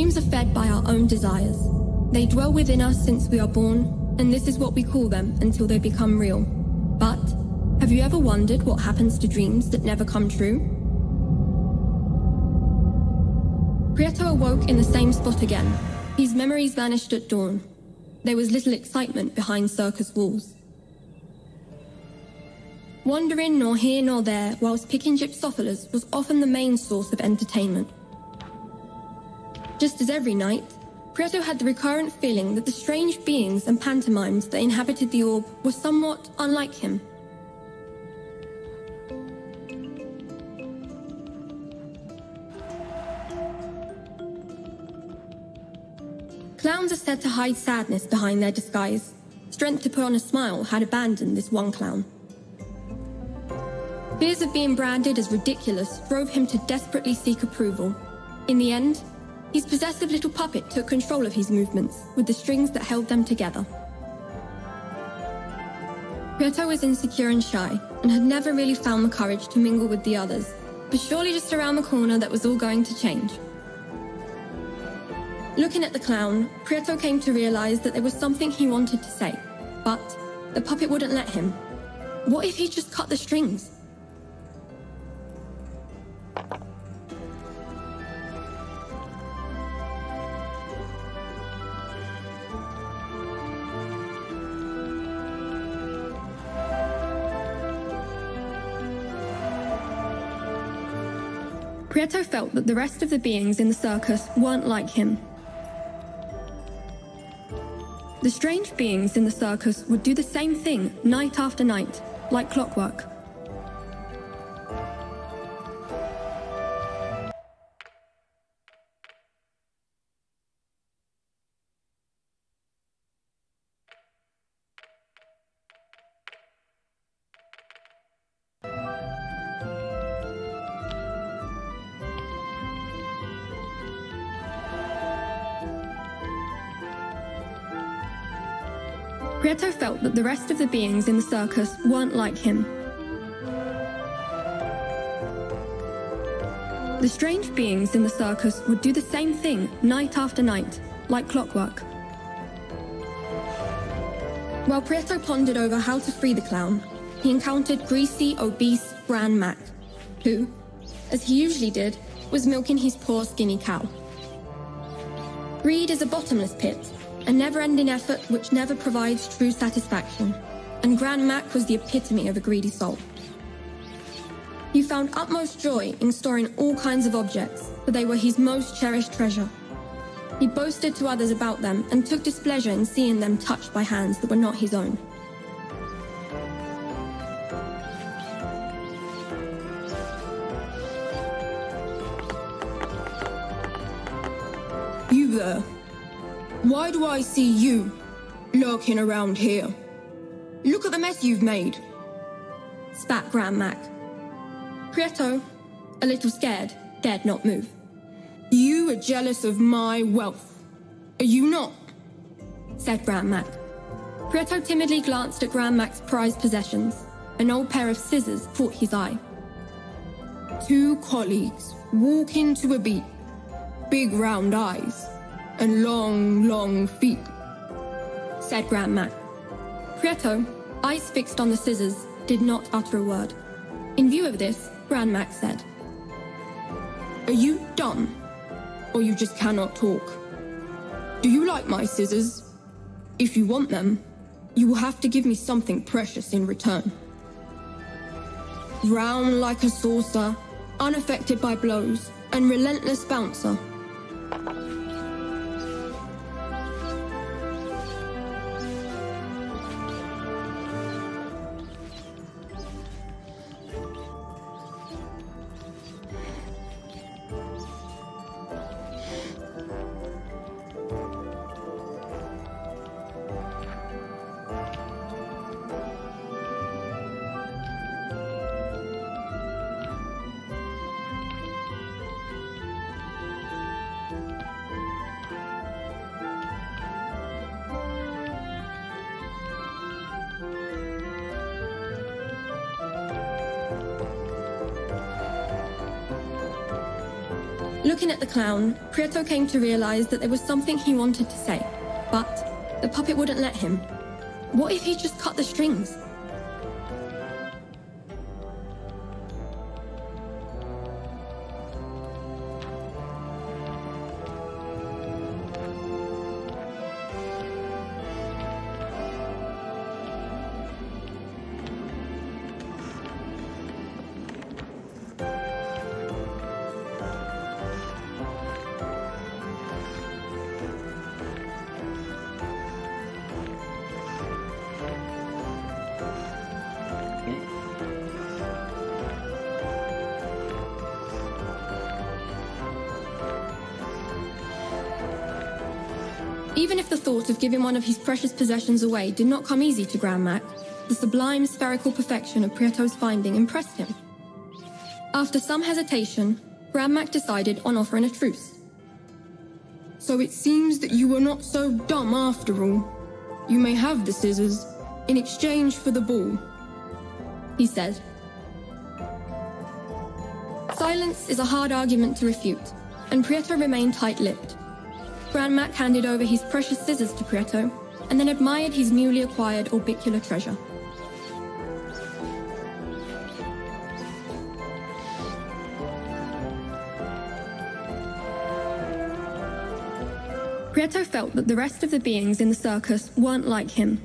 Dreams are fed by our own desires. They dwell within us since we are born, and this is what we call them until they become real. But have you ever wondered what happens to dreams that never come true? Prieto awoke in the same spot again. His memories vanished at dawn. There was little excitement behind circus walls. Wandering nor here nor there whilst picking gypsophilas was often the main source of entertainment. Just as every night, Prieto had the recurrent feeling that the strange beings and pantomimes that inhabited the orb were somewhat unlike him. Clowns are said to hide sadness behind their disguise. Strength to put on a smile had abandoned this one clown. Fears of being branded as ridiculous drove him to desperately seek approval. In the end, his possessive little puppet took control of his movements, with the strings that held them together. Prieto was insecure and shy, and had never really found the courage to mingle with the others, but surely just around the corner that was all going to change. Looking at the clown, Prieto came to realize that there was something he wanted to say, but the puppet wouldn't let him. What if he just cut the strings? Prieto felt that the rest of the beings in the circus weren't like him. The strange beings in the circus would do the same thing night after night, like clockwork. Prieto felt that the rest of the beings in the circus weren't like him. The strange beings in the circus would do the same thing night after night, like clockwork. While Prieto pondered over how to free the clown, he encountered greasy, obese Gran Mac, who, as he usually did, was milking his poor skinny cow. Greed is a bottomless pit, a never-ending effort which never provides true satisfaction, and Gran Mac was the epitome of a greedy soul. He found utmost joy in storing all kinds of objects, for they were his most cherished treasure. He boasted to others about them and took displeasure in seeing them touched by hands that were not his own. You there? Why do I see you lurking around here? Look at the mess you've made, Spat Gran Mac. Prieto, a little scared, dared not move. You are jealous of my wealth, are you not? Said Gran Mac. Prieto timidly glanced at Gran Mac's prized possessions. An old pair of scissors caught his eye. Two colleagues walk into a beat, big round eyes, and long, long feet, said Gran Mac. Prieto, eyes fixed on the scissors, did not utter a word. In view of this, Gran Mac said, Are you dumb, or you just cannot talk? Do you like my scissors? If you want them, you will have to give me something precious in return. Round like a saucer, unaffected by blows, and relentless bouncer. Looking at the clown, Prieto came to realize that there was something he wanted to say, but the puppet wouldn't let him. What if he just cut the strings? Even if the thought of giving one of his precious possessions away did not come easy to Grand Mac, the sublime spherical perfection of Prieto's finding impressed him. After some hesitation, Grand Mac decided on offering a truce. So it seems that you were not so dumb after all. You may have the scissors in exchange for the ball, he said. Silence is a hard argument to refute, and Prieto remained tight-lipped. Grand Mac handed over his precious scissors to Prieto, and then admired his newly acquired orbicular treasure. Prieto felt that the rest of the beings in the circus weren't like him.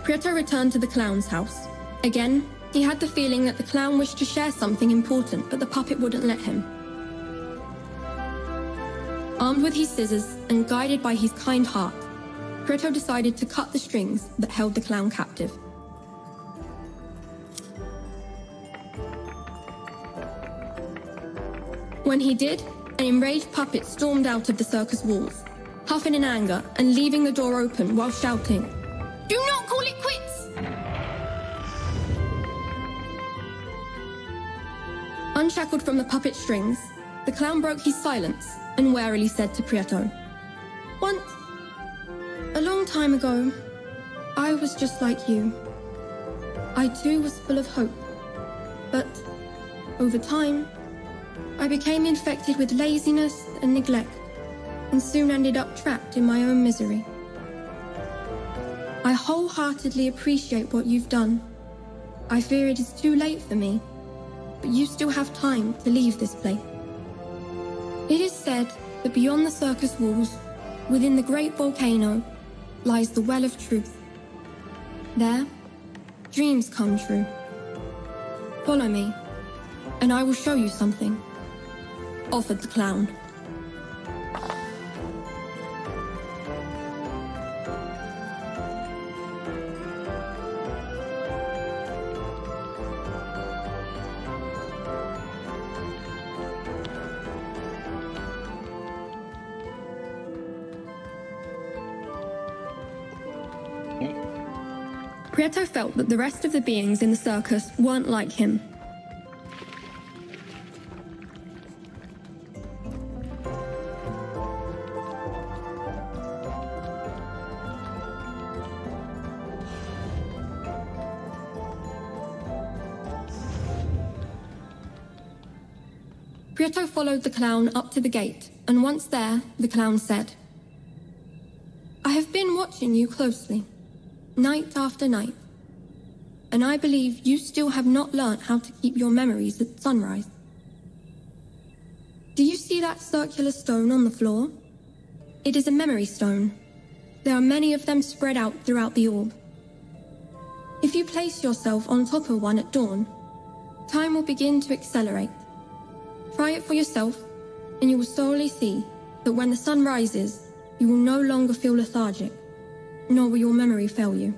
Prieto returned to the clown's house. Again, he had the feeling that the clown wished to share something important, but the puppet wouldn't let him. Armed with his scissors and guided by his kind heart, Prieto decided to cut the strings that held the clown captive. When he did, an enraged puppet stormed out of the circus walls, huffing in anger and leaving the door open while shouting, "Do not call it quits!" Unshackled from the puppet strings, the clown broke his silence and warily said to Prieto, "Once, a long time ago, I was just like you. I too was full of hope, but over time, I became infected with laziness and neglect, and soon ended up trapped in my own misery. I wholeheartedly appreciate what you've done. I fear it is too late for me, but you still have time to leave this place. It is said that beyond the circus walls, within the great volcano, lies the well of truth. There, dreams come true. Follow me, and I will show you something," offered the clown. Prieto felt that the rest of the beings in the circus weren't like him. Prieto followed the clown up to the gate, and once there, the clown said, "I have been watching you closely, night after night, and I believe you still have not learnt how to keep your memories at sunrise. Do you see that circular stone on the floor? It is a memory stone. There are many of them spread out throughout the orb. If you place yourself on top of one at dawn, time will begin to accelerate. Try it for yourself, and you will slowly see that when the sun rises, you will no longer feel lethargic, nor will your memory fail you."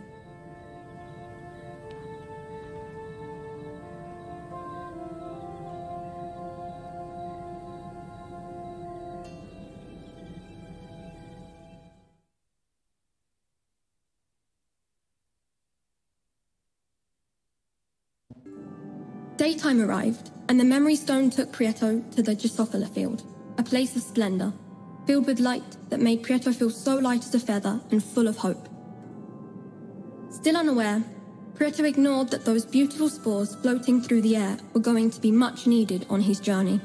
Daytime arrived, and the memory stone took Prieto to the Drosophila field, a place of splendor, filled with light that made Prieto feel so light as a feather and full of hope. Still unaware, Preto ignored that those beautiful spores floating through the air were going to be much needed on his journey.